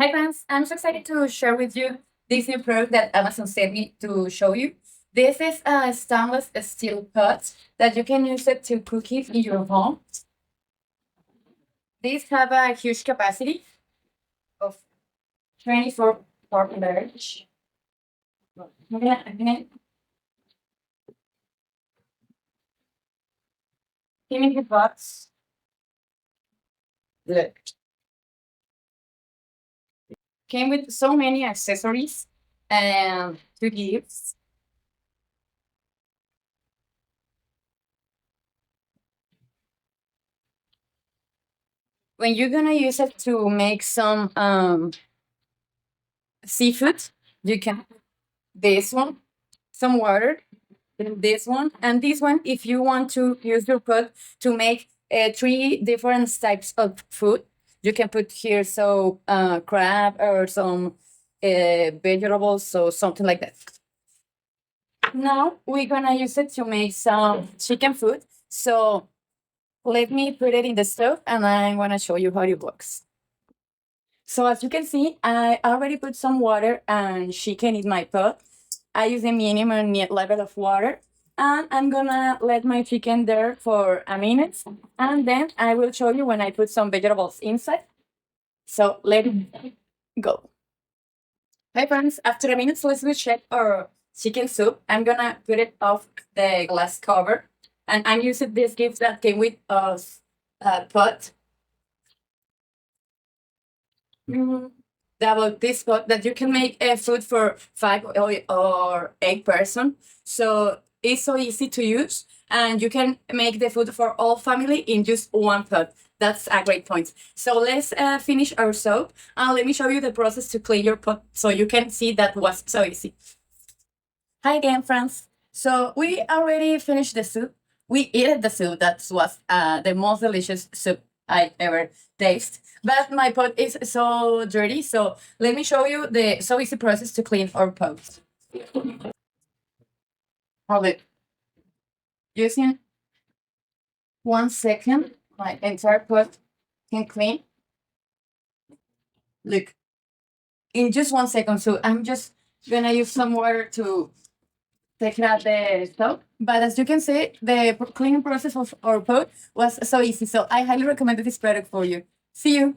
Hi friends, I'm so excited to share with you this new product that Amazon sent me to show you. This is a stainless steel pot that you can use it to cook it in your home. These have a huge capacity of 24 large. Give me the box. Look. Came with so many accessories and two gifts. When you're gonna use it to make some seafood, you can this one, some water, and this one if you want to use your pot to make three different types of food. You can put here so crab or some vegetables, so something like that. Now we're gonna use it to make some chicken food. So let me put it in the stove and I'm gonna show you how it works. So as you can see, I already put some water and chicken in my pot. I use the minimum level of water and I'm gonna let my chicken there for a minute and then I will show you when I put some vegetables inside. So let it go. Hi friends, after a minute, let's check our chicken soup. I'm gonna put it off the glass cover and I'm using this gift that came with a pot. About this pot that you can make food for 5 or 8 person. So it's so easy to use and you can make the food for all family in just one pot. That's a great point. So let's finish our soap and let me show you the process to clean your pot so you can see that was so easy. Hi again, friends. So we already finished the soup. We ate the soup. That was the most delicious soup I ever tasted. But my pot is so dirty. So let me show you the so easy process to clean our pot. Hold it. Using 1 second, my entire pot can clean. Look, in just 1 second. So I'm just gonna use some water to take out the soap. But as you can see, the cleaning process of our pot was so easy. So I highly recommend this product for you. See you.